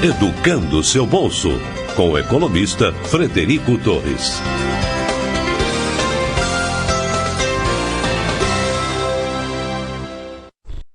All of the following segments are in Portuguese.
Educando seu bolso, com o economista Frederico Torres.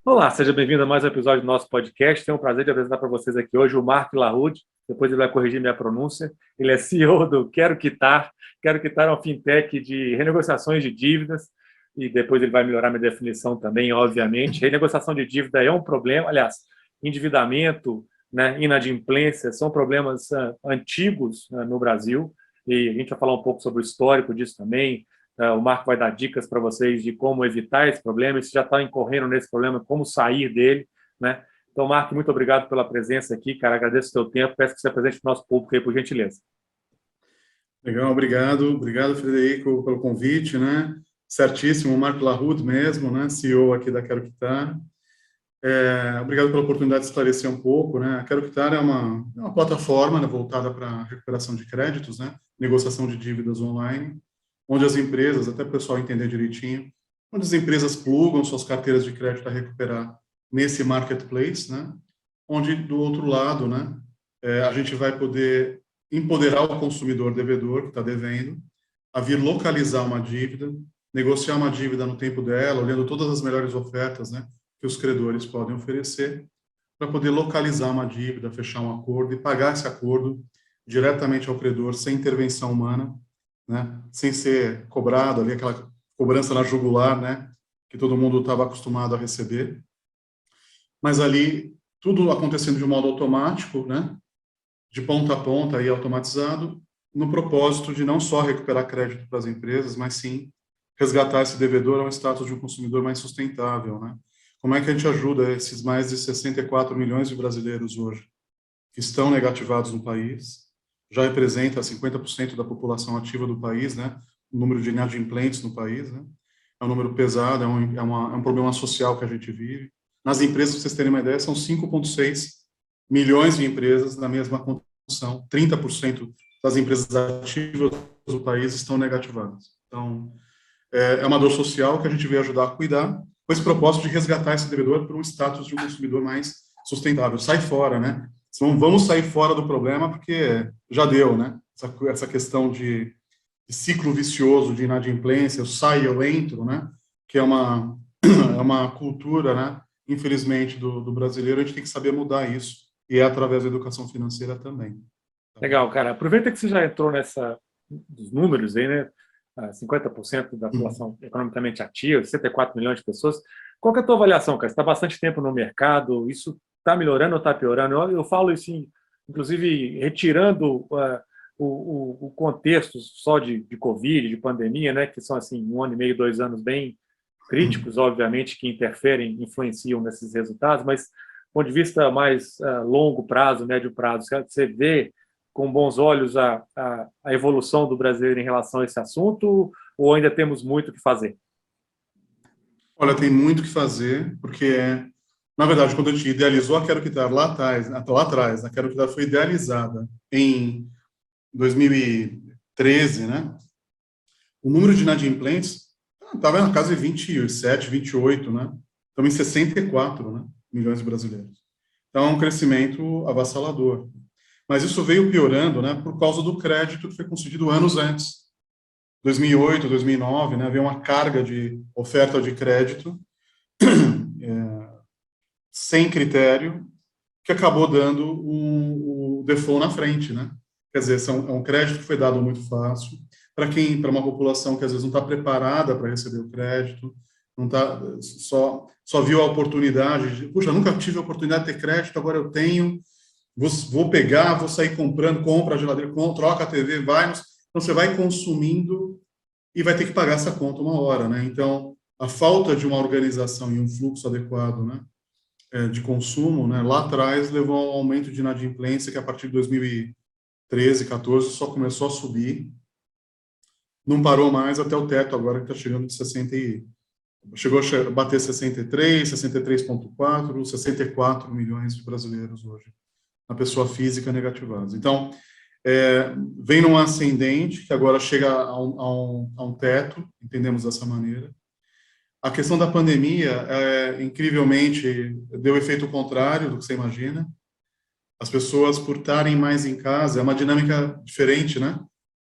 Olá, seja bem-vindo a mais um episódio do nosso podcast. Tenho o prazer de apresentar para vocês aqui hoje o Mark Lahoud. Depois ele vai corrigir minha pronúncia. Ele é CEO do Quero Quitar. Quero Quitar é uma fintech de renegociações de dívidas. E depois ele vai melhorar minha definição também, obviamente. Renegociação de dívida é um problema. Aliás, endividamento, né, inadimplência são problemas antigos no Brasil. E a gente vai falar um pouco sobre o histórico disso também. O Marco vai dar dicas para vocês de como evitar esse problema, e se já está incorrendo nesse problema, como sair dele, né? Então, Marco, muito obrigado pela presença aqui, cara, agradeço o teu tempo, peço que você apresente para o nosso público aí, por gentileza. Legal, obrigado, Frederico, pelo convite, né? Certíssimo, Marco Lahoud mesmo, né? CEO aqui da Quero Quitar. Obrigado pela oportunidade de esclarecer um pouco, né? A Quero Quitar é uma plataforma, né, voltada para a recuperação de créditos, né? Negociação de dívidas online, onde as empresas, até para o pessoal entender direitinho, onde as empresas plugam suas carteiras de crédito a recuperar nesse marketplace, né? Onde, do outro lado, né, a gente vai poder empoderar o consumidor devedor que está devendo, a vir localizar uma dívida, negociar uma dívida no tempo dela, olhando todas as melhores ofertas, né, que os credores podem oferecer, para poder localizar uma dívida, fechar um acordo e pagar esse acordo diretamente ao credor, sem intervenção humana, né, sem ser cobrado ali, aquela cobrança na jugular, né, que todo mundo estava acostumado a receber, mas ali tudo acontecendo de um modo automático, né, de ponta a ponta e automatizado, no propósito de não só recuperar crédito para as empresas, mas sim resgatar esse devedor ao status de um consumidor mais sustentável, né. Como é que a gente ajuda esses mais de 64 milhões de brasileiros hoje que estão negativados no país? Já representa 50% da população ativa do país, né? O número de inadimplentes no país, né? É um número pesado, é um problema social que a gente vive. Nas empresas, para vocês terem uma ideia, são 5,6 milhões de empresas na mesma condição. 30% das empresas ativas do país estão negativadas. Então, é uma dor social que a gente veio ajudar a cuidar, com esse propósito de resgatar esse devedor para um status de um consumidor mais sustentável. Sai fora, né? Então, vamos sair fora do problema, porque já deu, né? Essa questão de ciclo vicioso de inadimplência, eu saio, eu entro, né? Que é uma cultura, né? Infelizmente, do brasileiro, a gente tem que saber mudar isso, e é através da educação financeira também. Legal, cara. Aproveita que você já entrou dos números aí, né? 50% da população economicamente ativa, 64 milhões de pessoas. Qual que é a tua avaliação, cara? Você está há bastante tempo no mercado, isso está melhorando ou está piorando? Eu falo isso, inclusive, retirando o contexto só de Covid, de pandemia, né, que são assim 1 ano e meio, 2 anos bem críticos, obviamente, que interferem, influenciam nesses resultados, mas, do ponto de vista mais longo prazo, médio prazo, você vê com bons olhos a evolução do brasileiro em relação a esse assunto, ou ainda temos muito o que fazer? Olha, tem muito o que fazer, porque, na verdade, quando a gente idealizou a Quero Quitar lá atrás, a Quero Quitar foi idealizada em 2013, né? O número de inadimplentes estava na casa de 27, 28, né? Estamos em 64, né, milhões de brasileiros. Então, é um crescimento avassalador. Mas isso veio piorando, né, por causa do crédito que foi concedido anos antes. 2008, 2009, né, veio uma carga de oferta de crédito sem critério, que acabou dando o default na frente, né? Quer dizer, é um crédito que foi dado muito fácil, para uma população que às vezes não está preparada para receber o crédito, não tá, só viu a oportunidade de, puxa, nunca tive a oportunidade de ter crédito, agora eu tenho, vou pegar, vou sair comprando, compra a geladeira, troca a TV, então você vai consumindo e vai ter que pagar essa conta uma hora, né? Então, a falta de uma organização e um fluxo adequado, né, de consumo, né, lá atrás levou a um aumento de inadimplência que a partir de 2013, 14 só começou a subir, não parou mais até o teto agora que está chegando de 60 chegou a bater 63, 63,4, 64 milhões de brasileiros hoje, na pessoa física negativados. Então, vem num ascendente que agora chega a um teto, entendemos dessa maneira. A questão da pandemia, incrivelmente, deu efeito contrário do que você imagina. As pessoas, por estarem mais em casa, é uma dinâmica diferente, né?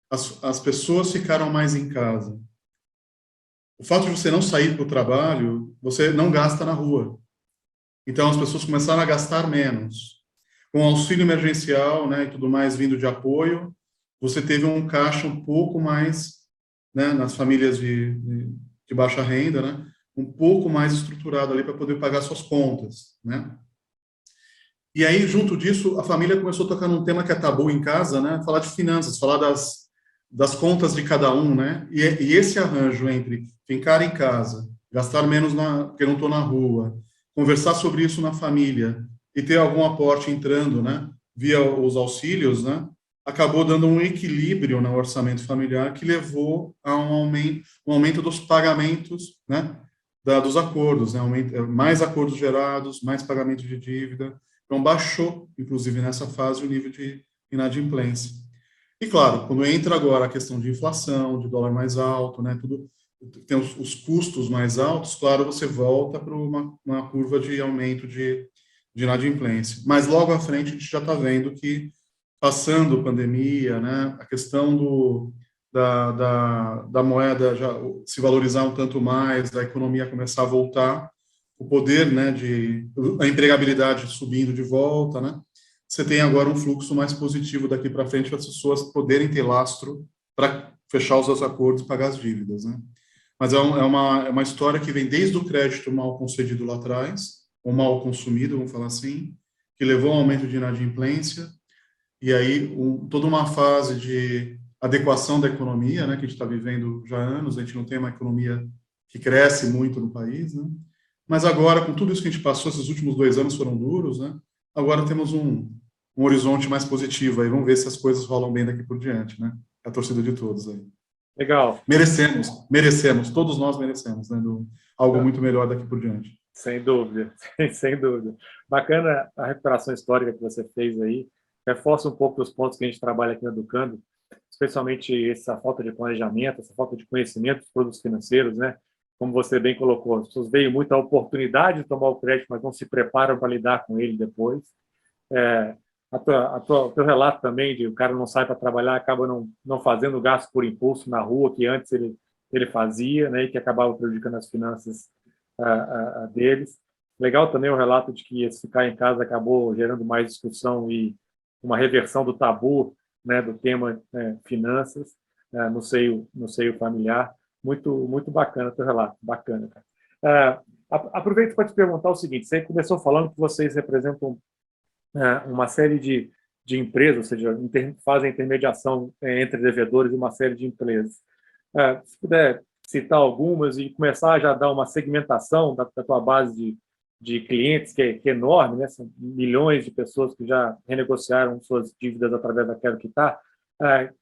As pessoas ficaram mais em casa. O fato de você não sair para o trabalho, você não gasta na rua. Então, as pessoas começaram a gastar menos. Com o auxílio emergencial, né, e tudo mais vindo de apoio, você teve um caixa um pouco mais, né, nas famílias de baixa renda, né, um pouco mais estruturado ali para poder pagar suas contas, né? E aí, junto disso, a família começou a tocar num tema que é tabu em casa, né, falar de finanças, falar das contas de cada um, né? E esse arranjo entre ficar em casa, gastar menos porque eu não estou na rua, conversar sobre isso na família e ter algum aporte entrando, né? Via os auxílios, né? Acabou dando um equilíbrio no orçamento familiar que levou a um aumento dos pagamentos, né? Dos acordos, né? Mais acordos gerados, mais pagamento de dívida. Então, baixou, inclusive nessa fase, o nível de inadimplência. E, claro, quando entra agora a questão de inflação, de dólar mais alto, né, tudo, tem os custos mais altos, claro, você volta para uma curva de aumento de inadimplência. Mas, logo à frente, a gente já está vendo que, passando a pandemia, né, a questão da moeda já se valorizar um tanto mais, a economia começar a voltar, o poder, né, a empregabilidade subindo de volta, né, você tem agora um fluxo mais positivo daqui para frente para as pessoas poderem ter lastro para fechar os seus acordos e pagar as dívidas, né? Mas é uma história que vem desde o crédito mal concedido lá atrás, ou mal consumido, vamos falar assim, que levou a um aumento de inadimplência, e aí toda uma fase de adequação da economia, né, que a gente está vivendo já há anos, a gente não tem uma economia que cresce muito no país, né? Mas agora, com tudo isso que a gente passou, esses últimos 2 anos foram duros, né? Agora temos um horizonte mais positivo aí. Vamos ver se as coisas rolam bem daqui por diante, né? É a torcida de todos aí. Legal. Merecemos, todos nós merecemos, né? Algo muito melhor daqui por diante. Sem dúvida, sem dúvida. Bacana a recuperação histórica que você fez aí. Reforça um pouco os pontos que a gente trabalha aqui no Educando, especialmente essa falta de planejamento, essa falta de conhecimento dos produtos financeiros, né? Como você bem colocou, as pessoas veem muito a oportunidade de tomar o crédito, mas não se preparam para lidar com ele depois. O teu relato também de o cara não sai para trabalhar, acaba não fazendo gasto por impulso na rua, que antes ele fazia, né, e que acabava prejudicando as finanças deles. Legal também o relato de que esse ficar em casa acabou gerando mais discussão e uma reversão do tabu, né, do tema finanças no seio familiar. Muito, muito bacana o teu relato, bacana, cara. Aproveito para te perguntar o seguinte: você começou falando que vocês representam uma série de empresas, ou seja, fazem intermediação entre devedores e uma série de empresas. Se puder citar algumas e começar a já dar uma segmentação da tua base de clientes, que é enorme, né? São milhões de pessoas que já renegociaram suas dívidas através da Quero Quitar.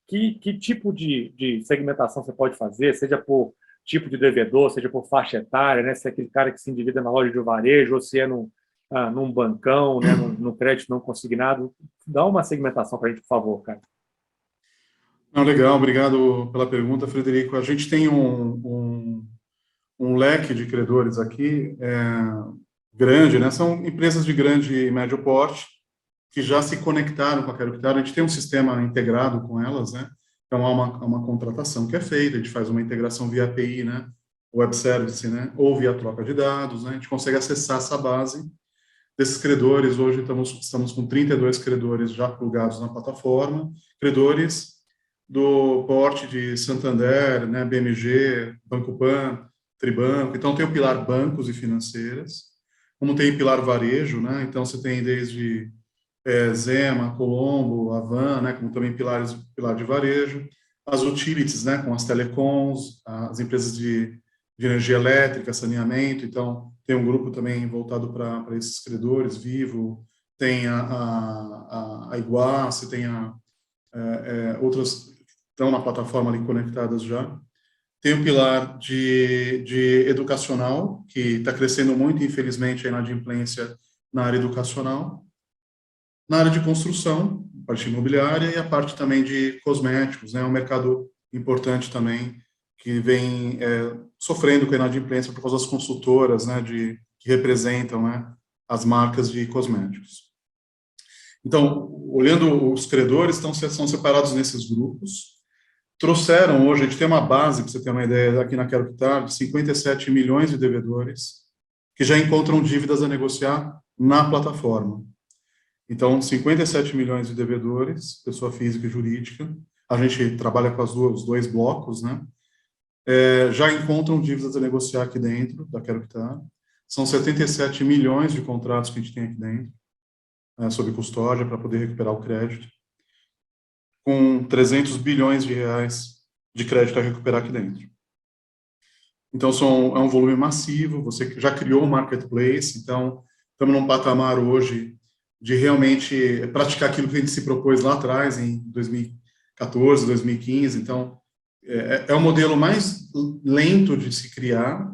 Que tipo de segmentação você pode fazer, seja por tipo de devedor, seja por faixa etária, né? Se é aquele cara que se endivida na loja de varejo ou se é num bancão, né? num crédito não consignado. Dá uma segmentação para a gente, por favor, cara. Não, legal, obrigado pela pergunta, Frederico. A gente tem um leque de credores aqui grande, né? São empresas de grande e médio porte que já se conectaram com a Quero Quitar. A gente tem um sistema integrado com elas, né? Então, há uma contratação que é feita, a gente faz uma integração via API, né? Web Service, né? Ou via troca de dados, né? A gente consegue acessar essa base desses credores. Hoje estamos com 32 credores já plugados na plataforma, credores do porte de Santander, né? BMG, Banco Pan, Tribanco. Então, tem o pilar bancos e financeiras, como tem o pilar varejo, né? Então, você tem desde Zema, Colombo, Avan, né, como também pilar de varejo, as utilities, né, com as telecoms, as empresas de energia elétrica, saneamento. Então, tem um grupo também voltado para esses credores, Vivo, tem a Iguace, tem outras que estão na plataforma ali conectadas já. Tem o pilar de educacional, que está crescendo muito, infelizmente, a inadimplência na área educacional. Na área de construção, parte imobiliária, e a parte também de cosméticos, né? Um mercado importante também, que vem sofrendo com a inadimplência por causa das consultoras, né? Que representam, né? As marcas de cosméticos. Então, olhando os credores, são separados nesses grupos. Trouxeram hoje, a gente tem uma base, para você ter uma ideia, aqui na Quero Quitar, de 57 milhões de devedores que já encontram dívidas a negociar na plataforma. Então, 57 milhões de devedores, pessoa física e jurídica, a gente trabalha com os dois blocos, né? Já encontram dívidas a negociar aqui dentro da Quero Quitar. São 77 milhões de contratos que a gente tem aqui dentro, sob custódia, para poder recuperar o crédito, com 300 bilhões de reais de crédito a recuperar aqui dentro. Então, é um volume massivo, você já criou um marketplace, então estamos num patamar hoje de realmente praticar aquilo que a gente se propôs lá atrás, em 2014, 2015, então é o modelo mais lento de se criar,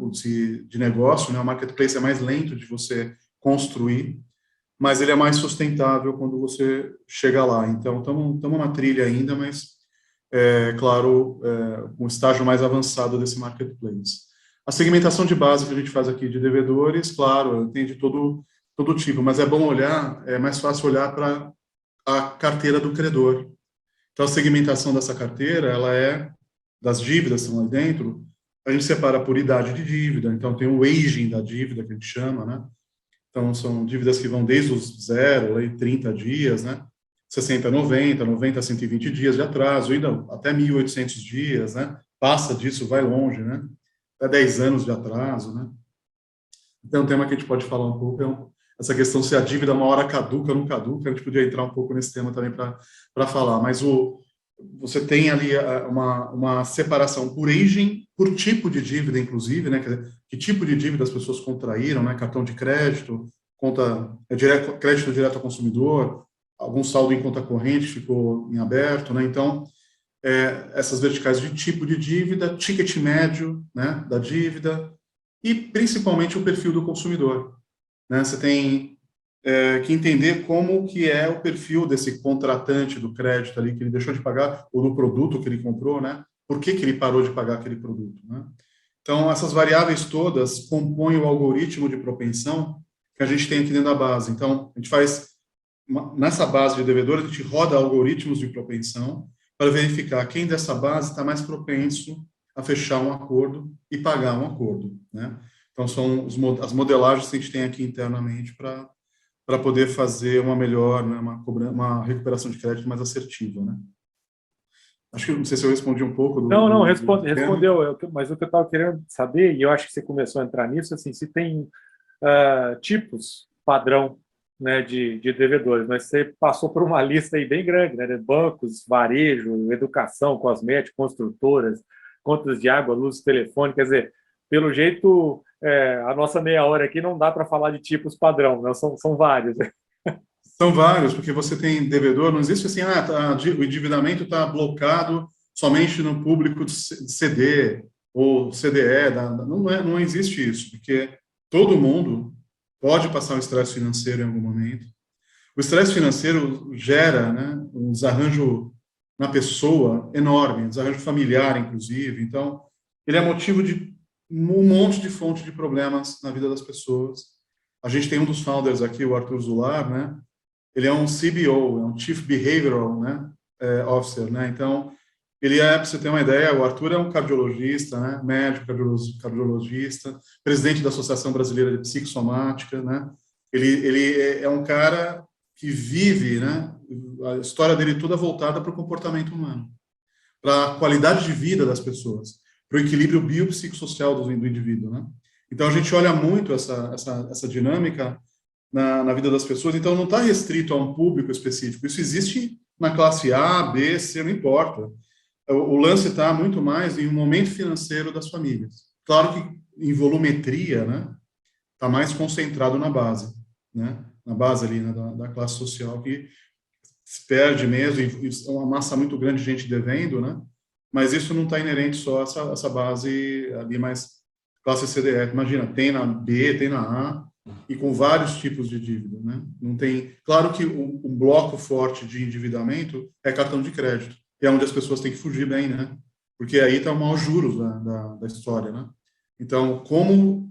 de negócio, né? O marketplace é mais lento de você construir, mas ele é mais sustentável quando você chega lá. Então, estamos numa trilha ainda, mas, claro, um estágio mais avançado desse marketplace. A segmentação de base que a gente faz aqui de devedores, claro, tem de todo tipo, mas é bom olhar, é mais fácil olhar para a carteira do credor. Então, a segmentação dessa carteira, ela das dívidas que estão lá dentro, a gente separa por idade de dívida, então tem o aging da dívida, que a gente chama, né? Então, são dívidas que vão desde os 0, aí, 30 dias, né? 60 a 90, 90 a 120 dias de atraso, ainda até 1.800 dias, né? Passa disso, vai longe, né? Até 10 anos de atraso, né? Então, um tema que a gente pode falar um pouco é essa questão se a dívida uma hora caduca ou não caduca, a gente podia entrar um pouco nesse tema também para falar, mas você tem ali uma separação por aging, por tipo de dívida, inclusive, né? Quer dizer, que tipo de dívida as pessoas contraíram, né? Cartão de crédito, crédito direto ao consumidor, algum saldo em conta corrente ficou em aberto, né? Então, essas verticais de tipo de dívida, ticket médio, né, da dívida e principalmente o perfil do consumidor, né? Você tem que entender como que é o perfil desse contratante do crédito ali, que ele deixou de pagar, ou do produto que ele comprou, né? Por que ele parou de pagar aquele produto, né? Então, essas variáveis todas compõem o algoritmo de propensão que a gente tem aqui dentro da base. Então, a gente faz, nessa base de devedores, a gente roda algoritmos de propensão para verificar quem dessa base está mais propenso a fechar um acordo e pagar um acordo, né? Então, são as modelagens que a gente tem aqui internamente para poder fazer uma melhor, né, uma recuperação de crédito mais assertiva, né? Acho que, não sei se eu respondi um pouco Não, respondeu, mas o que eu estava querendo saber, e eu acho que você começou a entrar nisso, assim, se tem tipos padrão, né, de devedores, mas você passou por uma lista aí bem grande, né, de bancos, varejo, educação, cosméticos, construtoras, contas de água, luz, telefone, quer dizer, pelo jeito, a nossa meia hora aqui não dá para falar de tipos padrão, né? São vários. São vários, porque você tem devedor, não existe assim, o endividamento está blocado somente no público de CD ou CDE, não existe isso, porque todo mundo pode passar um estresse financeiro em algum momento. O estresse financeiro gera, né, um desarranjo na pessoa enorme, um desarranjo familiar, inclusive, então ele é motivo de um monte de fonte de problemas na vida das pessoas. A gente tem um dos founders aqui, o Arthur Zular, né? Ele é um CBO, é um Chief Behavioral, né, Officer, né? Então, para você ter uma ideia, o Arthur é um cardiologista, né, médico, cardiologista, presidente da Associação Brasileira de Psicossomática, né? Ele é um cara que vive, né, a história dele toda voltada para o comportamento humano, para a qualidade de vida das pessoas, para o equilíbrio biopsicossocial do indivíduo, né? Então, a gente olha muito essa dinâmica na vida das pessoas, então não está restrito a um público específico, isso existe na classe A, B, C, não importa. O lance está muito mais em um momento financeiro das famílias. Claro que em volumetria, né, está mais concentrado na base, né, na base ali, né, da classe social, que se perde mesmo, e é uma massa muito grande de gente devendo, né, mas isso não está inerente só a essa base ali mais classe CDF. Imagina, tem na B, tem na A, e com vários tipos de dívida, né? Não tem, claro que um bloco forte de endividamento é cartão de crédito, que é onde as pessoas têm que fugir bem, né? Porque aí está o maior juros da história, né? Então, como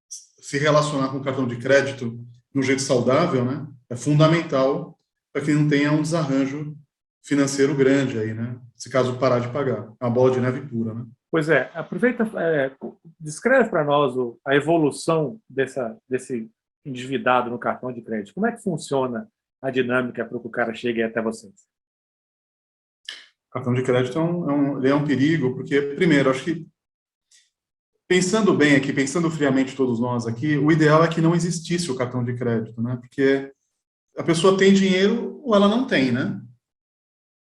se relacionar com o cartão de crédito de um jeito saudável, né? É fundamental para que não tenha um desarranjo financeiro grande aí, né? Se caso parar de pagar. É uma bola de neve pura, né? Pois é, aproveita, descreve para nós a evolução desse endividado no cartão de crédito. Como é que funciona a dinâmica para que o cara chegue até vocês? O cartão de crédito ele é um perigo, porque, primeiro, acho que, pensando bem aqui, pensando friamente todos nós aqui, o ideal é que não existisse o cartão de crédito, né? Porque a pessoa tem dinheiro ou ela não tem, né?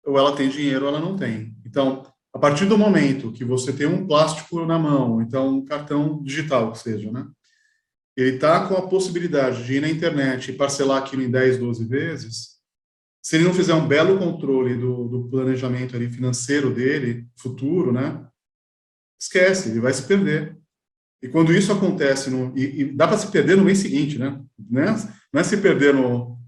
Ou ela tem dinheiro ou ela não tem. Então, a partir do momento que você tem um plástico na mão, então um cartão digital, que seja, né? Ele está com a possibilidade de ir na internet e parcelar aquilo em 10, 12 vezes, se ele não fizer um belo controle do planejamento ali financeiro dele, futuro, né? Esquece, ele vai se perder. E quando isso acontece, e dá para se perder no mês seguinte, né? Não é se perder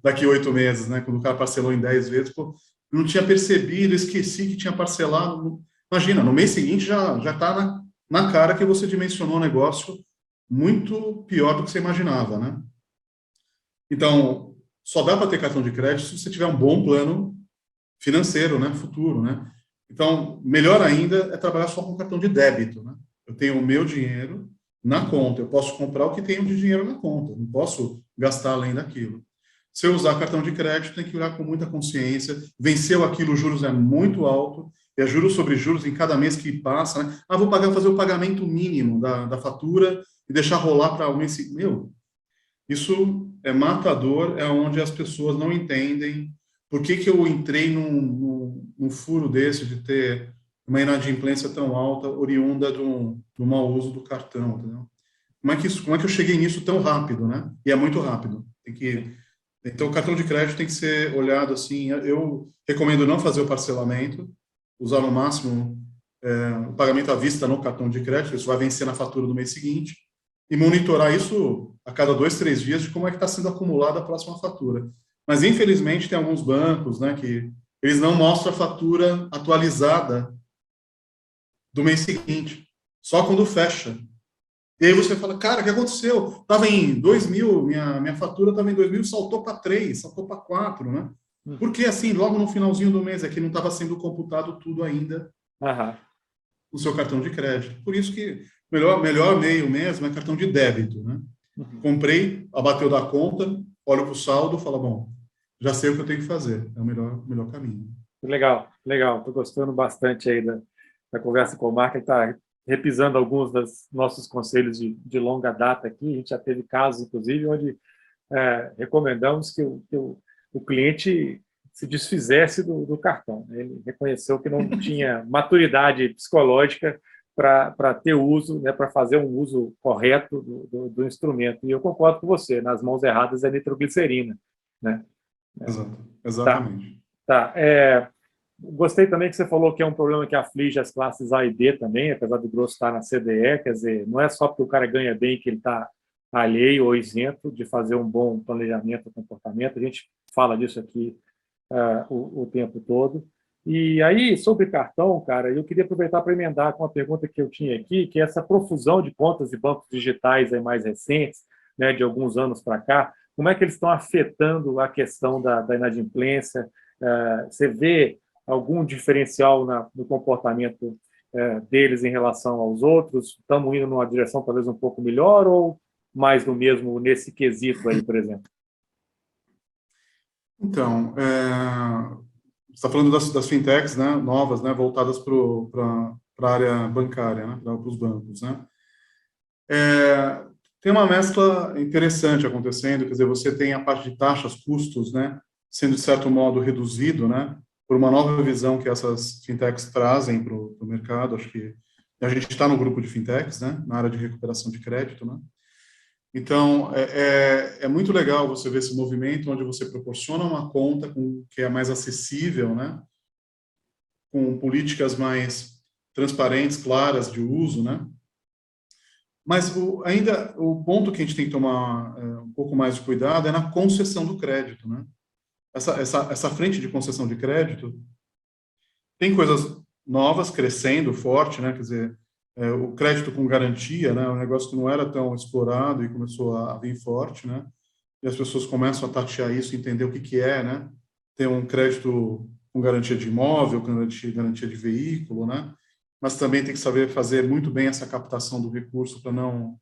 daqui 8 meses, né? Quando o cara parcelou em 10 vezes, pô, não tinha percebido, esqueci que tinha parcelado. Imagina, no mês seguinte já está na cara que você dimensionou um negócio muito pior do que você imaginava, né? Então, só dá para ter cartão de crédito se você tiver um bom plano financeiro, né? Futuro, né? Então, melhor ainda é trabalhar só com cartão de débito, né? Eu tenho o meu dinheiro na conta, eu posso comprar o que tenho de dinheiro na conta, não posso gastar além daquilo. Se eu usar cartão de crédito, tem que olhar com muita consciência. Venceu aquilo, os juros é muito alto, é juros sobre juros em cada mês que passa, né? Vou fazer o pagamento mínimo da fatura e deixar rolar para o mês seguinte. Meu, isso é matador, é onde as pessoas não entendem por que eu entrei num furo desse de ter uma inadimplência tão alta, oriunda do mau uso do cartão, entendeu? Como é que eu cheguei nisso tão rápido, né? E é muito rápido. Então, o cartão de crédito tem que ser olhado assim. Eu recomendo não fazer o parcelamento, usar no máximo o pagamento à vista no cartão de crédito, isso vai vencer na fatura do mês seguinte, e monitorar isso a cada 2, 3 dias de como é que está sendo acumulada a próxima fatura. Mas, infelizmente, tem alguns bancos, né, que eles não mostram a fatura atualizada do mês seguinte, só quando fecha. E aí você fala, cara, o que aconteceu? Estava em 2.000, minha fatura estava em 2.000, saltou para 3, saltou para 4, né? Porque, assim, logo no finalzinho do mês, é que não estava sendo computado tudo ainda no seu cartão de crédito. Por isso que melhor meio mesmo é cartão de débito, né? Comprei, abateu da conta, olho para o saldo, fala, bom, já sei o que eu tenho que fazer. É o melhor caminho. Legal. Estou gostando bastante aí da conversa com o Marco. Ele está repisando alguns dos nossos conselhos de longa data aqui. A gente já teve casos, inclusive, onde recomendamos que o cliente se desfizesse do cartão. Ele reconheceu que não tinha maturidade psicológica para ter uso, né, para fazer um uso correto do instrumento. E eu concordo com você, nas mãos erradas é nitroglicerina. Né? Exatamente. Tá. Gostei também que você falou que é um problema que aflige as classes A e B também, apesar do grosso estar na CDE, quer dizer, não é só porque o cara ganha bem que ele está alheio ou isento de fazer um bom planejamento do comportamento, a gente fala disso aqui o tempo todo. E aí, sobre cartão, cara, eu queria aproveitar para emendar com uma pergunta que eu tinha aqui, que é essa profusão de contas de bancos digitais aí mais recentes, né, de alguns anos para cá, como é que eles estão afetando a questão da inadimplência? Você vê algum diferencial no comportamento deles em relação aos outros? Estamos indo numa direção talvez um pouco melhor ou mais do mesmo nesse quesito aí, por exemplo? Então, você está falando das fintechs, né, novas, né, voltadas para a área bancária, né, para os bancos, né? Tem uma mescla interessante acontecendo, quer dizer, você tem a parte de taxas, custos, né, sendo de certo modo reduzido, né, por uma nova visão que essas fintechs trazem para o mercado. Acho que a gente está no grupo de fintechs, né, na área de recuperação de crédito, né. Então, é muito legal você ver esse movimento onde você proporciona uma conta que é mais acessível, né, com políticas mais transparentes, claras de uso, né. Mas ainda o ponto que a gente tem que tomar um pouco mais de cuidado é na concessão do crédito, né. Essa frente de concessão de crédito tem coisas novas crescendo forte, né, quer dizer, o crédito com garantia, né, um negócio que não era tão explorado e começou a vir forte, né, e as pessoas começam a tatear isso, entender o que é, né, ter um crédito com garantia de imóvel, com garantia de veículo, né? Mas também tem que saber fazer muito bem essa captação do recurso para não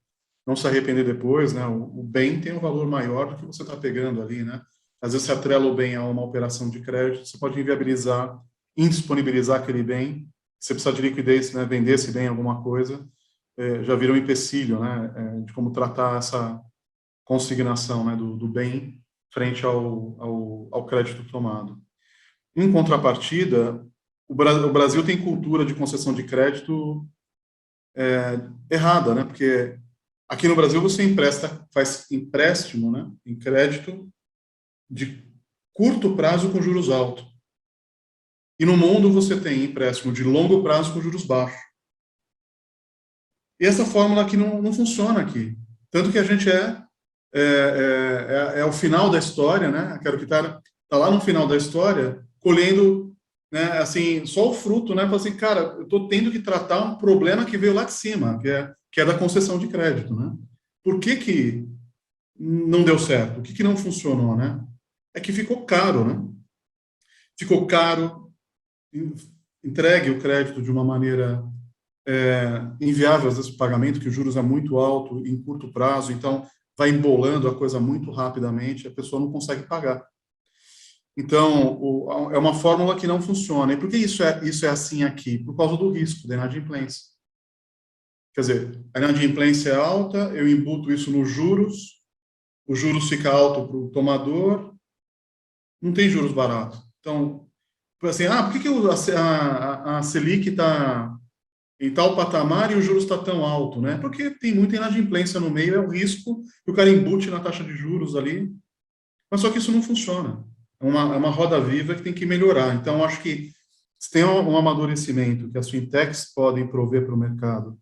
se arrepender depois, né? O bem tem um valor maior do que você está pegando ali, né? Às vezes, se atrela o bem a uma operação de crédito, você pode inviabilizar, indisponibilizar aquele bem. Se você precisar de liquidez, né? Vender esse bem alguma coisa, já vira um empecilho, né? De como tratar essa consignação, né? Do bem frente ao crédito tomado. Em contrapartida, o Brasil tem cultura de concessão de crédito errada, né? Porque aqui no Brasil você faz empréstimo, né? Em crédito de curto prazo com juros altos. E no mundo você tem empréstimo de longo prazo com juros baixos. E essa fórmula aqui não funciona aqui. Tanto que a gente é o final da história, né? Quero que tá lá no final da história, colhendo, né, assim, só o fruto, né? Fala assim, cara, eu estou tendo que tratar um problema que veio lá de cima, que é da concessão de crédito, né? Por que não deu certo? O que não funcionou, né? É que ficou caro, né? Ficou caro, entregue o crédito de uma maneira inviável, às vezes, o pagamento, que o juros é muito alto em curto prazo, então vai embolando a coisa muito rapidamente, a pessoa não consegue pagar. Então, é uma fórmula que não funciona. E por que isso é assim aqui? Por causa do risco da inadimplência. Quer dizer, a inadimplência é alta, eu embuto isso nos juros, o juros fica alto para o tomador, não tem juros baratos. Então, assim, por que a Selic está em tal patamar e o juros está tão alto, né? Porque tem muita inadimplência no meio, é o risco que o cara embute na taxa de juros ali. Mas só que isso não funciona. É uma roda viva que tem que melhorar. Então, acho que se tem um amadurecimento que as fintechs podem prover para o mercado,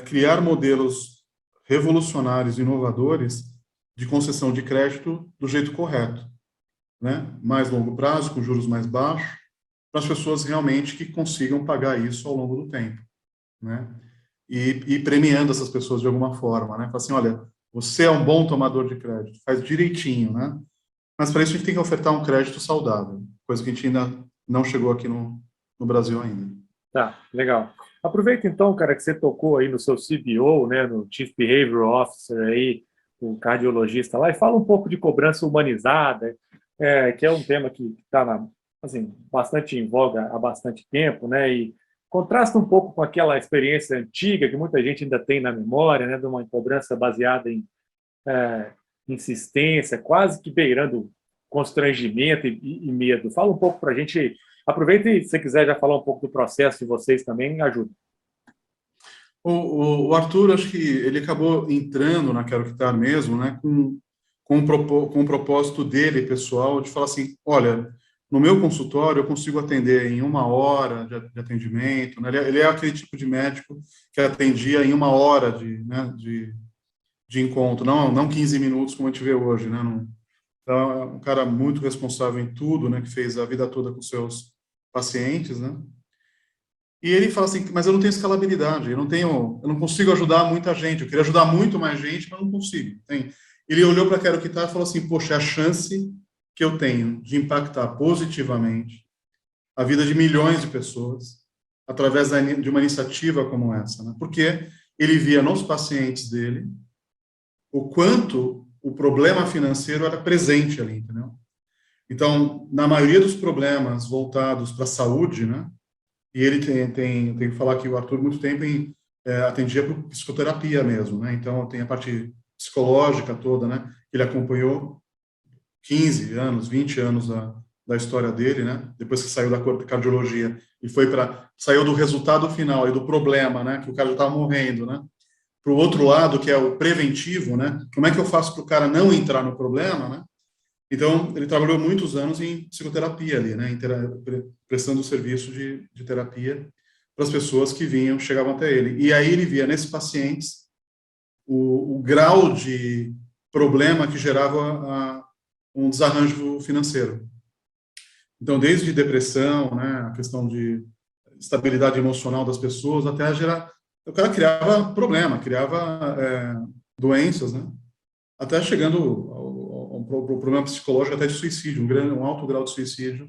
criar modelos revolucionários, inovadores, de concessão de crédito do jeito correto, né? Mais longo prazo, com juros mais baixos, para as pessoas realmente que consigam pagar isso ao longo do tempo, né? E premiando essas pessoas de alguma forma, né? Fala assim, olha, você é um bom tomador de crédito, faz direitinho, né? Mas para isso a gente tem que ofertar um crédito saudável, coisa que a gente ainda não chegou aqui no Brasil ainda. Tá, legal. Aproveita então, cara, que você tocou aí no seu CBO, né, no Chief Behavioral Officer aí, o cardiologista lá, e fala um pouco de cobrança humanizada, que é um tema que está assim, bastante em voga há bastante tempo, né, e contrasta um pouco com aquela experiência antiga que muita gente ainda tem na memória, né, de uma cobrança baseada em insistência, quase que beirando constrangimento e medo. Fala um pouco para a gente. Aproveita e, se você quiser já falar um pouco do processo de vocês também, ajuda. O Arthur, acho que ele acabou entrando na Quero Quitar mesmo, né, com o propósito dele, pessoal, de falar assim, olha, no meu consultório eu consigo atender em 1 hora de atendimento, né? Ele é aquele tipo de médico que atendia em 1 hora de encontro, não 15 minutos como a gente vê hoje, né? Então, é um cara muito responsável em tudo, né? Que fez a vida toda com seus pacientes, né? E ele fala assim, mas eu não tenho escalabilidade, eu não consigo ajudar muita gente, eu queria ajudar muito mais gente, mas não consigo. Ele olhou para Quero Quitar e falou assim, poxa, é a chance que eu tenho de impactar positivamente a vida de milhões de pessoas através de uma iniciativa como essa, né? Porque ele via nos pacientes dele o quanto o problema financeiro era presente ali, entendeu? Então, na maioria dos problemas voltados para a saúde, né? E ele tem que falar que o Arthur, muito tempo, atendia por psicoterapia mesmo, né? Então, tem a parte psicológica toda, né? Ele acompanhou 15 anos, 20 anos da história dele, né? Depois que saiu da cardiologia e saiu do resultado final e do problema, né? Que o cara já estava morrendo, né? Para o outro lado, que é o preventivo, né? Como é que eu faço para o cara não entrar no problema, né? Então, ele trabalhou muitos anos em psicoterapia ali, né? Prestando serviço de terapia para as pessoas que chegavam até ele. E aí ele via nesses pacientes o grau de problema que gerava um desarranjo financeiro. Então, desde depressão, né? A questão de estabilidade emocional das pessoas, até gerar... O cara criava problema, criava doenças, né? Até chegando a um problema psicológico até de suicídio, um alto grau de suicídio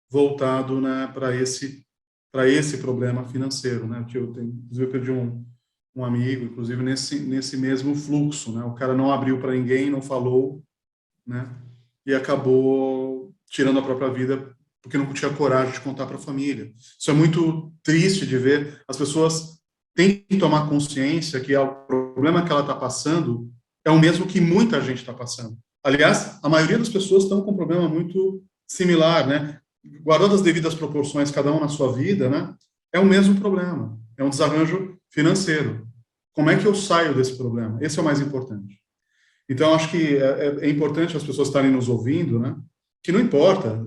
voltado, né, para esse problema financeiro, né? Inclusive, eu perdi um amigo, inclusive, nesse mesmo fluxo, né? O cara não abriu para ninguém, não falou, né? E acabou tirando a própria vida porque não tinha coragem de contar para a família. Isso é muito triste de ver. As pessoas têm que tomar consciência que o problema que ela está passando é o mesmo que muita gente está passando. Aliás, a maioria das pessoas estão com um problema muito similar, né? Guardando as devidas proporções, cada um na sua vida, né? É o mesmo problema. É um desarranjo financeiro. Como é que eu saio desse problema? Esse é o mais importante. Então, acho que é importante as pessoas estarem nos ouvindo, né? Que não importa.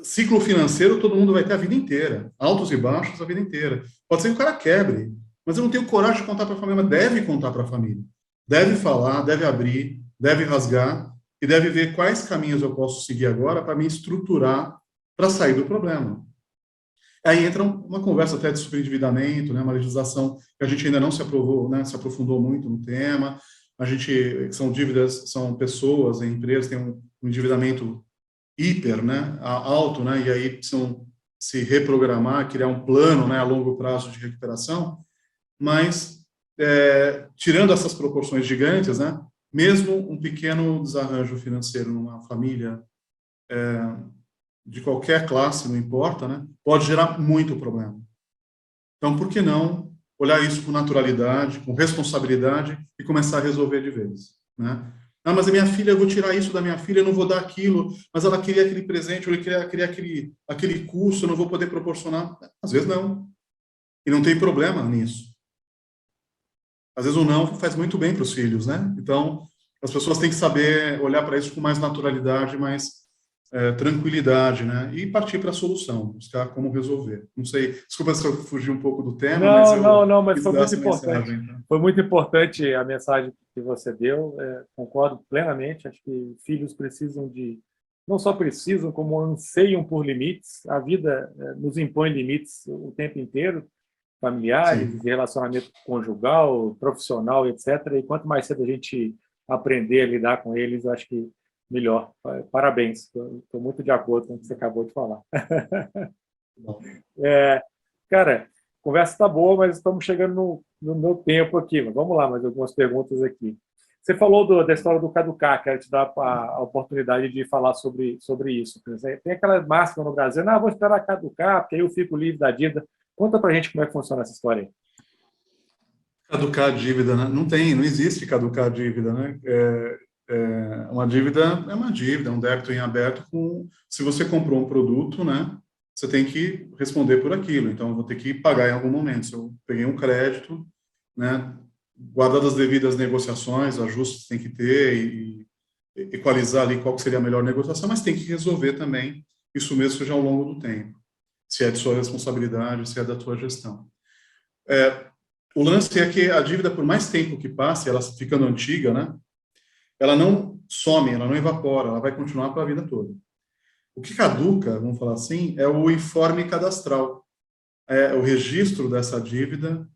Ciclo financeiro todo mundo vai ter a vida inteira. Altos e baixos a vida inteira. Pode ser que o cara quebre, mas eu não tenho coragem de contar para a família. Mas deve contar para a família. Deve falar, deve abrir, deve rasgar e deve ver quais caminhos eu posso seguir agora para me estruturar para sair do problema. Aí entra uma conversa até de superendividamento, né? Uma legislação que a gente ainda não se aprovou, né? Se aprofundou muito no tema. São dívidas, são pessoas, empresas têm um endividamento hiper, né, alto, né, e aí precisam se reprogramar, criar um plano, né, a longo prazo de recuperação, mas tirando essas proporções gigantes, né, mesmo um pequeno desarranjo financeiro numa família de qualquer classe, não importa, né, pode gerar muito problema. Então, por que não olhar isso com naturalidade, com responsabilidade e começar a resolver de vez, né? Ah, mas a minha filha, eu vou tirar isso da minha filha, eu não vou dar aquilo, mas ela queria aquele presente, ou ele queria aquele curso, eu não vou poder proporcionar. Às vezes não. E não tem problema nisso. Às vezes o não faz muito bem para os filhos, né? Então, as pessoas têm que saber olhar para isso com mais naturalidade, mais tranquilidade, né? E partir para a solução, buscar como resolver. Não sei, desculpa se eu fugi um pouco do tema, mas quis foi dar muito essa importante. mensagem, tá? Foi muito importante a mensagem que você deu. Concordo plenamente. Acho que filhos precisam não só precisam, como anseiam por limites. A vida nos impõe limites o tempo inteiro, familiares, Sim. de relacionamento conjugal, profissional, etc. E quanto mais cedo a gente aprender a lidar com eles, acho que melhor. Parabéns. Estou muito de acordo com o que você acabou de falar. Bom. Cara, a conversa está boa, mas estamos chegando no meu tempo aqui. Mas vamos lá, mais algumas perguntas aqui. Você falou da história do caducar, quero te dar a oportunidade de falar sobre isso. Tem aquela máxima no Brasil, não, vou esperar caducar, porque aí eu fico livre da dívida. Conta para a gente como é que funciona essa história aí. Caducar a dívida, né? Não existe caducar a dívida, né? Uma dívida é uma dívida, um débito em aberto. Se você comprou um produto, né? Você tem que responder por aquilo. Então, eu vou ter que pagar em algum momento. Se eu peguei um crédito, né? Guardadas as devidas negociações, ajustes tem que ter e equalizar ali qual que seria a melhor negociação, mas tem que resolver também isso mesmo seja ao longo do tempo. Se é de sua responsabilidade, se é da tua gestão. O lance é que a dívida, por mais tempo que passe, ela ficando antiga, né? Ela não some, ela não evapora, ela vai continuar para a vida toda. O que caduca, vamos falar assim, é o informe cadastral. É o registro dessa dívida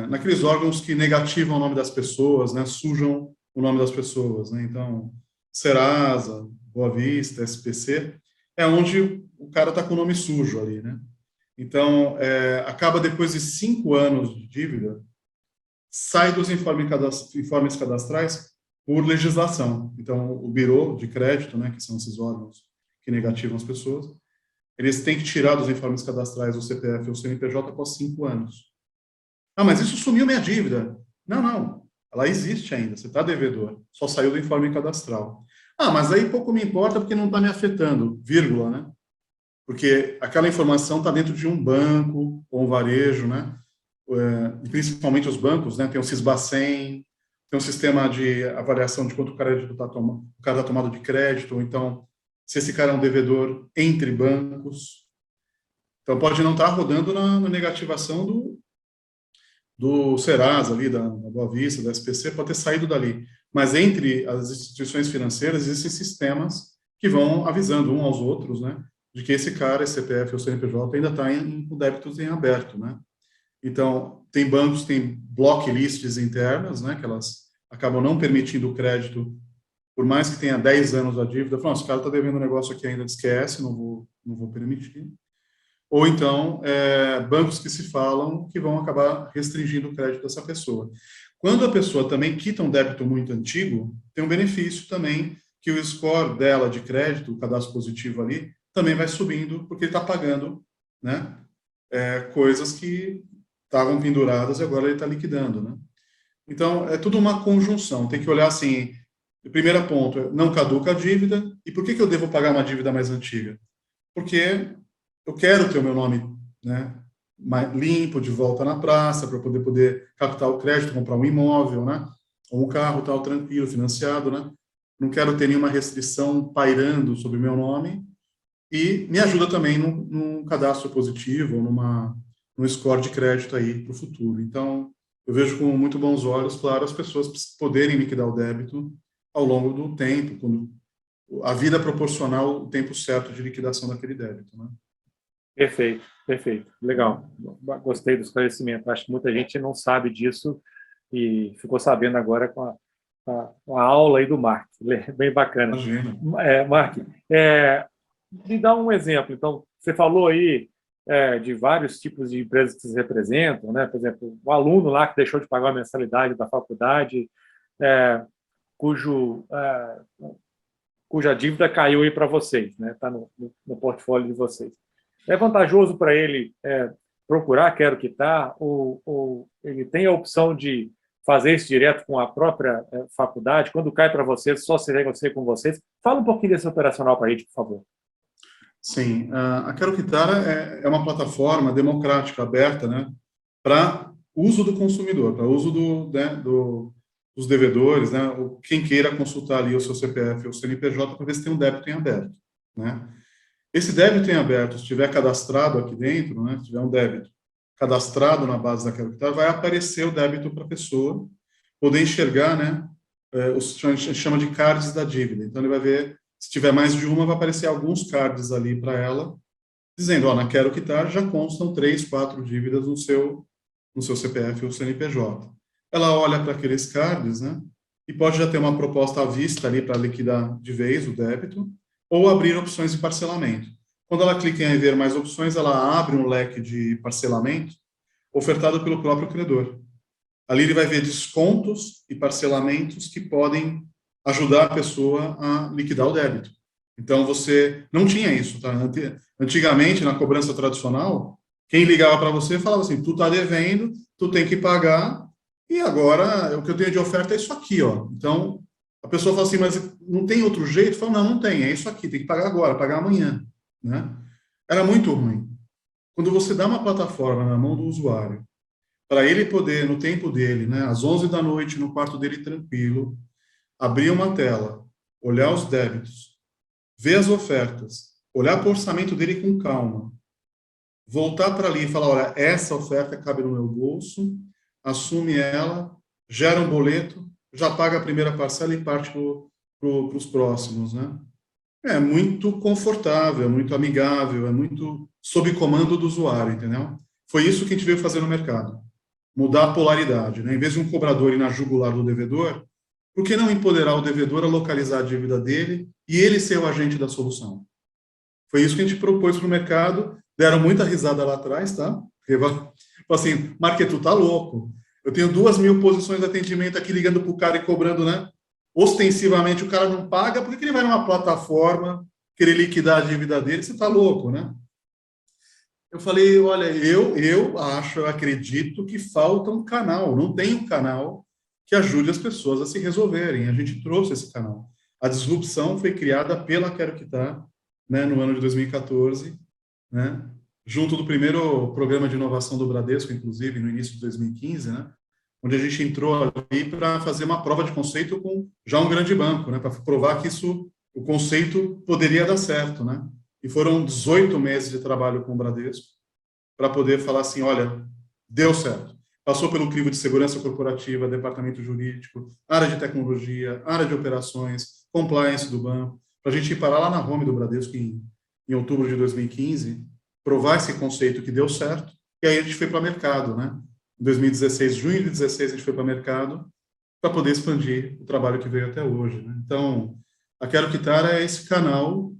naqueles órgãos que negativam o nome das pessoas, né, sujam o nome das pessoas, né? Então, Serasa, Boa Vista, SPC, é onde o cara está com o nome sujo ali, né? Então, acaba depois de 5 anos de dívida, sai dos informes cadastrais por legislação. Então, o Bureau de Crédito, né, que são esses órgãos que negativam as pessoas, eles têm que tirar dos informes cadastrais o CPF ou o CNPJ após 5 anos. Ah, mas isso sumiu minha dívida. Não. Ela existe ainda, você está devedor. Só saiu do informe cadastral. Ah, mas aí pouco me importa porque não está me afetando, vírgula, né? Porque aquela informação está dentro de um banco ou um varejo, né? E principalmente os bancos, né? Tem o Sisbacen, tem um sistema de avaliação de quanto o cara está tomado de crédito, ou então, se esse cara é um devedor entre bancos. Então, pode não estar rodando na negativação do Serasa, ali, da Boa Vista, da SPC, pode ter saído dali. Mas entre as instituições financeiras, existem sistemas que vão avisando uns aos outros, né? De que esse cara, esse CPF ou CNPJ, ainda está com débitos em aberto, né? Então, tem bancos, tem blocklists internas, né, que elas acabam não permitindo o crédito por mais que tenha 10 anos a dívida, fala, esse cara está devendo um negócio aqui ainda, esquece, não vou permitir. Ou então, bancos que se falam que vão acabar restringindo o crédito dessa pessoa. Quando a pessoa também quita um débito muito antigo, tem um benefício também que o score dela de crédito, o cadastro positivo ali, também vai subindo, porque ele está pagando, né, coisas que estavam penduradas e agora ele está liquidando, né? Então, é tudo uma conjunção. Tem que olhar assim, o primeiro ponto, não caduca a dívida. E por que eu devo pagar uma dívida mais antiga? Porque eu quero ter o meu nome, né, limpo, de volta na praça, para poder captar o crédito, comprar um imóvel, né, ou um carro tal, tranquilo, financiado, né? Não quero ter nenhuma restrição pairando sobre o meu nome. E me ajuda também num cadastro positivo, num score de crédito aí para o futuro. Então, eu vejo com muito bons olhos, claro, as pessoas poderem liquidar o débito ao longo do tempo, quando a vida proporcional o tempo certo de liquidação daquele débito, né? Perfeito, perfeito. Legal. Gostei do esclarecimento. Acho que muita gente não sabe disso e ficou sabendo agora com a aula aí do Mark. Bem bacana. Imagina. Mark, me dá um exemplo. Então, você falou aí de vários tipos de empresas que vocês representam, né? Por exemplo, o aluno lá que deixou de pagar a mensalidade da faculdade, cuja dívida caiu aí para vocês, né? Está no portfólio de vocês. É vantajoso para ele procurar Quero Quitar, ou ele tem a opção de fazer isso direto com a própria faculdade? Quando cai para vocês, só se negocia com vocês? Fala um pouquinho desse operacional para a gente, por favor. Sim, a Quero Quitar é uma plataforma democrática, aberta, né, para uso do consumidor, para uso dos devedores, né, quem queira consultar ali o seu CPF ou o CNPJ para ver se tem um débito em aberto, né. Esse débito em aberto, se estiver cadastrado aqui dentro, né, se tiver um débito cadastrado na base da Quero Quitar, vai aparecer o débito para a pessoa poder enxergar, né, a gente chama de cards da dívida. Então, ele vai ver, se tiver mais de uma, vai aparecer alguns cards ali para ela, dizendo, na Quero Quitar já constam 3, 4 dívidas no seu CPF ou CNPJ. Ela olha para aqueles cards, né, e pode já ter uma proposta à vista ali para liquidar de vez o débito, ou abrir opções de parcelamento. Quando ela clica em ver mais opções, ela abre um leque de parcelamento ofertado pelo próprio credor. Ali ele vai ver descontos e parcelamentos que podem ajudar a pessoa a liquidar o débito. Então, você não tinha isso, tá? Antigamente, na cobrança tradicional, quem ligava para você falava assim, tu está devendo, tu tem que pagar, e agora o que eu tenho de oferta é isso aqui, ó. Então, a pessoa fala assim, mas não tem outro jeito? Fala, não tem, é isso aqui, tem que pagar agora, pagar amanhã, né? Era muito ruim. Quando você dá uma plataforma na mão do usuário, para ele poder, no tempo dele, né, às 11 da noite, no quarto dele tranquilo, abrir uma tela, olhar os débitos, ver as ofertas, olhar para o orçamento dele com calma, voltar para ali e falar, olha, essa oferta cabe no meu bolso, assume ela, gera um boleto, já paga a primeira parcela e parte para os próximos, né? É muito confortável, é muito amigável, é muito sob comando do usuário, entendeu? Foi isso que a gente veio fazer no mercado. Mudar a polaridade, né? Em vez de um cobrador ir na jugular do devedor, por que não empoderar o devedor a localizar a dívida dele e ele ser o agente da solução? Foi isso que a gente propôs para o mercado, deram muita risada lá atrás, tá? Porque, assim, Marquetu, tá louco. Eu tenho 2.000 posições de atendimento aqui ligando para o cara e cobrando, né? Ostensivamente o cara não paga, por que ele vai numa plataforma querer liquidar a dívida dele? Você tá louco, né? Eu falei, olha, eu acho, eu acredito que falta um canal, não tem um canal que ajude as pessoas a se resolverem. A gente trouxe esse canal. A disrupção foi criada pela Quero Quitar, né, no ano de 2014, né, junto do primeiro programa de inovação do Bradesco, inclusive, no início de 2015, né, onde a gente entrou ali para fazer uma prova de conceito com já um grande banco, né, para provar que o conceito poderia dar certo, né. E foram 18 meses de trabalho com o Bradesco para poder falar assim, olha, deu certo. Passou pelo crivo de segurança corporativa, departamento jurídico, área de tecnologia, área de operações, compliance do banco, para a gente ir parar lá na home do Bradesco em outubro de 2015, provar esse conceito que deu certo, e aí a gente foi para o mercado, né? Em 2016, junho de 2016, a gente foi para o mercado, para poder expandir o trabalho que veio até hoje, né? Então, a Quero Quitar é esse canal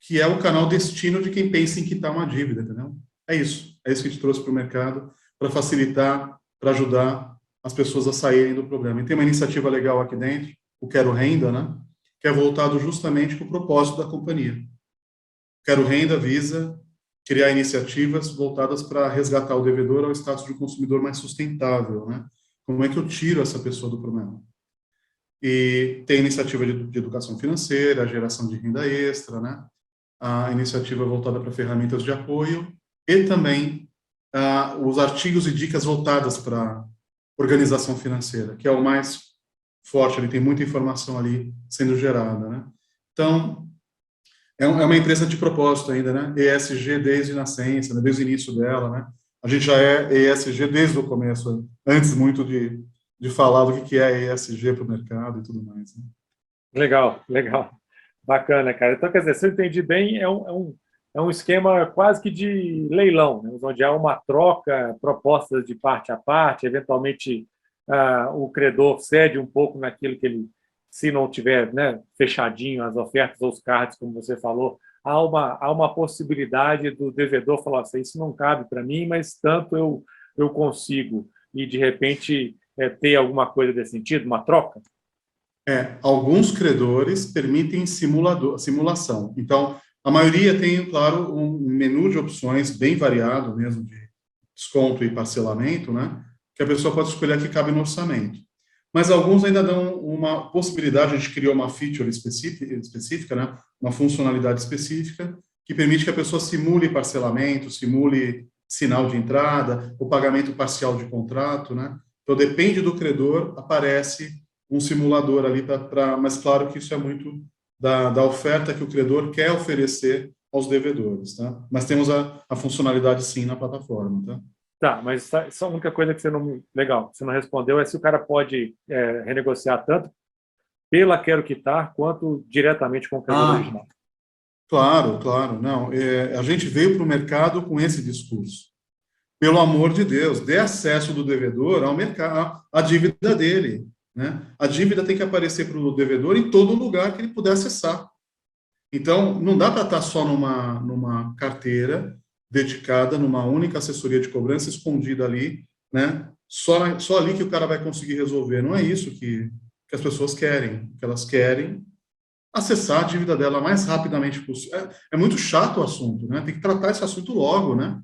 que é o canal destino de quem pensa em quitar uma dívida, entendeu? É isso que a gente trouxe para o mercado, para facilitar, para ajudar as pessoas a saírem do problema. E tem uma iniciativa legal aqui dentro, o Quero Renda, né? Que é voltado justamente para o propósito da companhia. Quero Renda visa criar iniciativas voltadas para resgatar o devedor ao status de um consumidor mais sustentável, né? Como é que eu tiro essa pessoa do problema? E tem iniciativa de educação financeira, geração de renda extra, né? A iniciativa voltada para ferramentas de apoio e também os artigos e dicas voltadas para organização financeira, que é o mais forte, ele tem muita informação ali sendo gerada, né? Então, é uma empresa de propósito ainda, né? ESG desde a nascença, né? Desde o início dela, né? A gente já é ESG desde o começo, antes muito de falar do que é ESG para o mercado e tudo mais, né? Legal, legal. Bacana, cara. Então, quer dizer, se eu entendi bem, é um esquema quase que de leilão, né? Onde há uma troca, propostas de parte a parte, eventualmente o credor cede um pouco naquilo que ele, se não tiver, né, fechadinho as ofertas ou os cards, como você falou, há uma possibilidade do devedor falar assim, isso não cabe para mim, mas tanto eu consigo, e de repente ter alguma coisa desse sentido, uma troca? Alguns credores permitem simulação. Então, a maioria tem, claro, um menu de opções bem variado mesmo, de desconto e parcelamento, né? Que a pessoa pode escolher que cabe no orçamento. Mas alguns ainda dão uma possibilidade, a gente criou uma feature específica, né? Uma funcionalidade específica, que permite que a pessoa simule parcelamento, simule sinal de entrada, o pagamento parcial de contrato, né? Então, depende do credor, aparece um simulador ali, mas claro que isso é muito da oferta que o credor quer oferecer aos devedores, tá? Mas temos a funcionalidade sim na plataforma, tá? Tá, mas só a única coisa que você não respondeu é se o cara pode renegociar tanto pela Quero Quitar quanto diretamente com o credor original. Claro, não. A gente veio para o mercado com esse discurso. Pelo amor de Deus, dê acesso do devedor ao mercado, à dívida dele, né? A dívida tem que aparecer para o devedor em todo lugar que ele puder acessar. Então, não dá para estar só numa carteira dedicada, numa única assessoria de cobrança escondida ali, né? Só ali que o cara vai conseguir resolver. Não é isso que as pessoas querem. O que elas querem acessar a dívida dela o mais rapidamente possível. É muito chato o assunto, né? Tem que tratar esse assunto logo, né?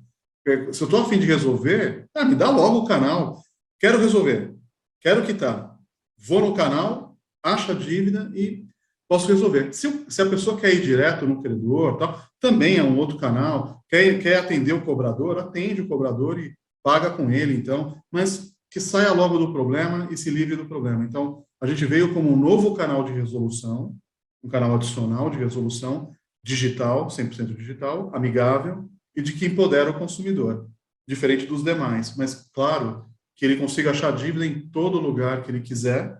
Se eu estou a fim de resolver, me dá logo o canal. Quero resolver. Quero quitar. Vou no canal, acho a dívida e posso resolver. Se a pessoa quer ir direto no credor, tal, também é um outro canal. Quer atender o cobrador, atende o cobrador e paga com ele, então. Mas que saia logo do problema e se livre do problema. Então, a gente veio como um novo canal de resolução, um canal adicional de resolução digital, 100% digital, amigável, e de que empodera o consumidor, diferente dos demais. Mas, claro, que ele consiga achar dívida em todo lugar que ele quiser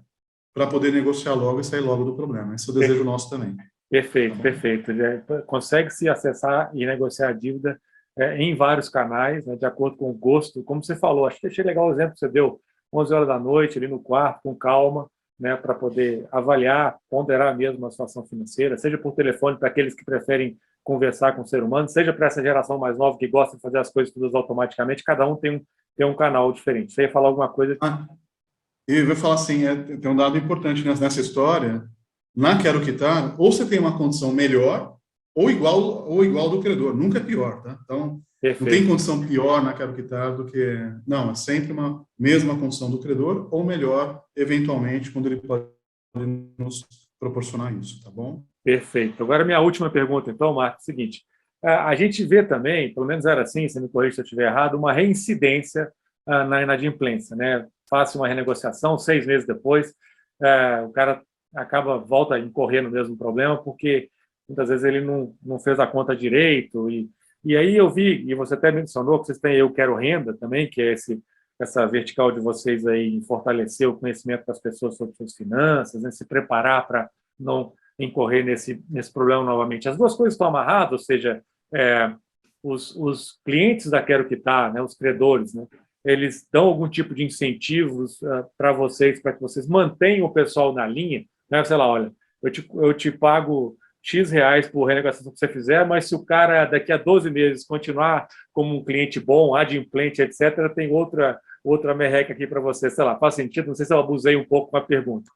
para poder negociar logo e sair logo do problema. Esse é o desejo nosso também. Perfeito, perfeito. Consegue-se acessar e negociar a dívida em vários canais, né, de acordo com o gosto. Como você falou, acho que achei legal o exemplo que você deu, 11 horas da noite, ali no quarto, com calma, né, para poder avaliar, ponderar mesmo a situação financeira, seja por telefone para aqueles que preferem conversar com o ser humano, seja para essa geração mais nova que gosta de fazer as coisas todas automaticamente, cada um tem um canal diferente. Você ia falar alguma coisa? Eu vou falar assim, tem um dado importante nessa história. Na Quero Quitar, ou você tem uma condição melhor ou igual do credor, nunca é pior, tá? Então, Perfeito. Não tem condição pior na Quero Quitar do que... Não, é sempre uma mesma condição do credor ou melhor, eventualmente, quando ele pode nos proporcionar isso, tá bom? Perfeito. Agora, minha última pergunta, então, Marcos, é o seguinte. A gente vê também, pelo menos era assim, se me corrija se eu estiver errado, uma reincidência na inadimplência, né? Faça uma renegociação, 6 meses depois, o cara volta a incorrer no mesmo problema, porque muitas vezes ele não fez a conta direito. E aí eu vi, e você até mencionou, que vocês têm Eu Quero Renda também, que é essa vertical de vocês aí em fortalecer o conhecimento das pessoas sobre suas finanças, né? Se preparar para não incorrer nesse problema novamente. As duas coisas estão amarradas, ou seja, os clientes da Quero Quitar, né, os credores, né, eles dão algum tipo de incentivos para vocês, para que vocês mantenham o pessoal na linha, né? Sei lá, olha, eu te pago X reais por renegociação que você fizer, mas se o cara daqui a 12 meses continuar como um cliente bom, adimplente, etc., tem outra merreca aqui para você. Sei lá, faz sentido? Não sei se eu abusei um pouco com a pergunta.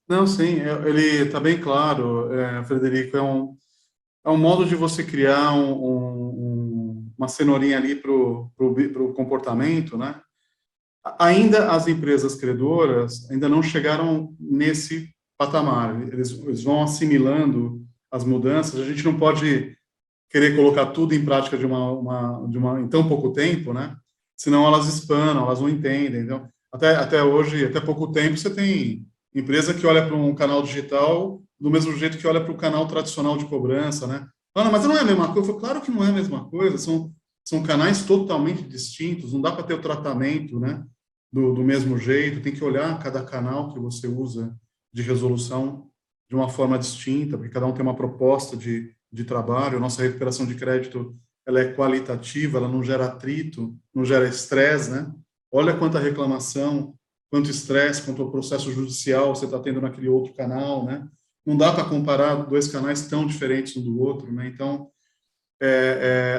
Não, sim, ele está bem claro, Frederico, é um modo de você criar uma cenourinha ali para o comportamento, né? Ainda as empresas credoras ainda não chegaram nesse patamar, eles vão assimilando as mudanças, a gente não pode querer colocar tudo em prática em tão pouco tempo, né? Senão elas espanam, elas não entendem. Então, até hoje, até pouco tempo, você tem empresa que olha para um canal digital do mesmo jeito que olha para o canal tradicional de cobrança, né? Não, mas não é a mesma coisa. Eu falo, claro que não é a mesma coisa, são canais totalmente distintos, não dá para ter o tratamento, né, do mesmo jeito, tem que olhar cada canal que você usa de resolução de uma forma distinta, porque cada um tem uma proposta de trabalho. A nossa recuperação de crédito, ela é qualitativa, ela não gera atrito, não gera estresse, né? Olha quanta reclamação, quanto estresse, quanto processo judicial você está tendo naquele outro canal, né? Não dá para comparar dois canais tão diferentes um do outro, né? Então,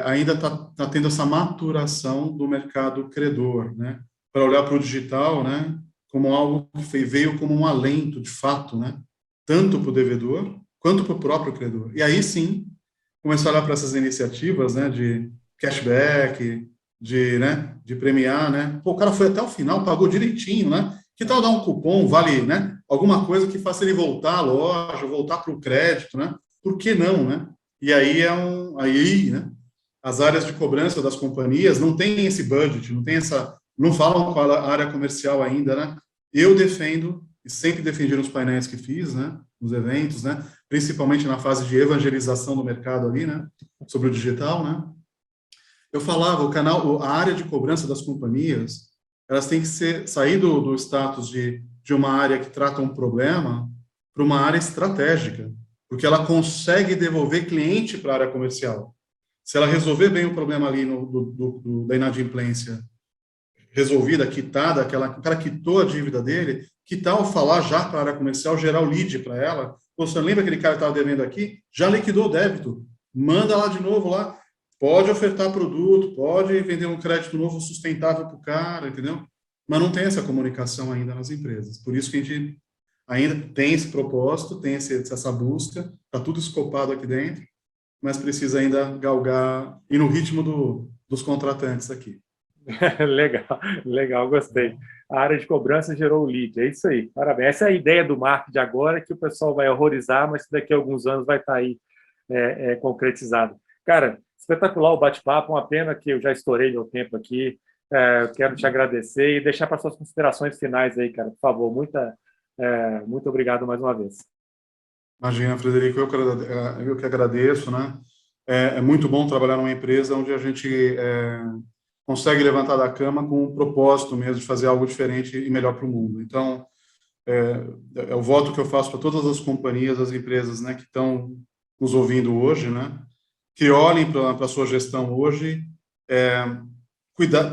ainda está tendo essa maturação do mercado credor, né? Para olhar para o digital, né? Como algo que veio como um alento, de fato, né? Tanto para o devedor quanto para o próprio credor. E aí sim, começar a olhar para essas iniciativas, né? De cashback, de premiar, né? Pô, o cara foi até o final, pagou direitinho, né? Que tal dar um cupom, vale, né? Alguma coisa que faça ele voltar à loja, voltar para o crédito, né? Por que não, né? E aí né? As áreas de cobrança das companhias não têm esse budget, não falam com a área comercial ainda, né? Eu defendo e sempre defendi nos painéis que fiz, né? Nos eventos, né? Principalmente na fase de evangelização do mercado ali, né? Sobre o digital, né? Eu falava, a área de cobrança das companhias, elas têm que sair do status de uma área que trata um problema para uma área estratégica, porque ela consegue devolver cliente para a área comercial. Se ela resolver bem o problema ali da inadimplência, resolvida, quitada, o cara quitou a dívida dele, que tal falar já para a área comercial, gerar o lead para ela? Você lembra aquele cara que estava devendo aqui? Já liquidou o débito. Manda lá de novo lá. Pode ofertar produto, pode vender um crédito novo sustentável para o cara, entendeu? Mas não tem essa comunicação ainda nas empresas. Por isso que a gente ainda tem esse propósito, tem essa busca, está tudo escopado aqui dentro, mas precisa ainda galgar, e no ritmo dos contratantes aqui. Legal, gostei. A área de cobrança gerou o lead, é isso aí, parabéns. Essa é a ideia do marketing agora, que o pessoal vai horrorizar, mas que daqui a alguns anos vai estar aí concretizado. Cara, espetacular o bate-papo, uma pena que eu já estourei meu tempo aqui. Eu quero te agradecer e deixar para suas considerações finais aí, cara, por favor. Muito obrigado mais uma vez. Imagina, Frederico, eu que agradeço, né? É muito bom trabalhar numa empresa onde a gente consegue levantar da cama com o propósito mesmo de fazer algo diferente e melhor para o mundo. Então, é o voto que eu faço para todas as companhias, as empresas, né, que estão nos ouvindo hoje, né, que olhem para a sua gestão hoje,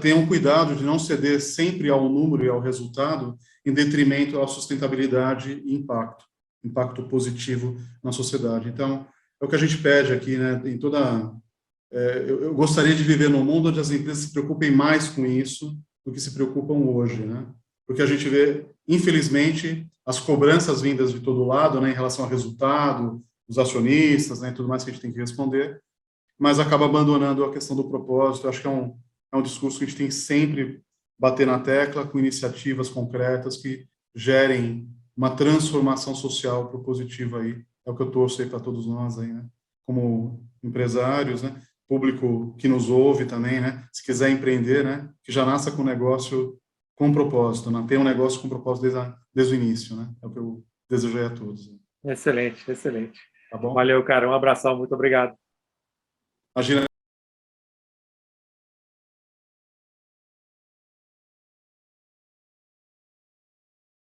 tenham cuidado de não ceder sempre ao número e ao resultado em detrimento à sustentabilidade e impacto positivo na sociedade. Então, é o que a gente pede aqui, né, eu gostaria de viver num mundo onde as empresas se preocupem mais com isso do que se preocupam hoje, né? Porque a gente vê, infelizmente, as cobranças vindas de todo lado, né, em relação ao resultado, os acionistas, né, e tudo mais que a gente tem que responder, mas acaba abandonando a questão do propósito. Eu acho que é um discurso que a gente tem que sempre bater na tecla com iniciativas concretas que gerem uma transformação social propositiva aí. É o que eu torço aí para todos nós aí, né? Como empresários, né? Público que nos ouve também, né? Se quiser empreender, né? Que já nasça com um negócio com propósito, né? Tem um negócio com propósito desde o início, né? É o que eu desejo a todos. Excelente, excelente. Tá bom? Valeu, cara. Um abração. Muito obrigado. Imagina.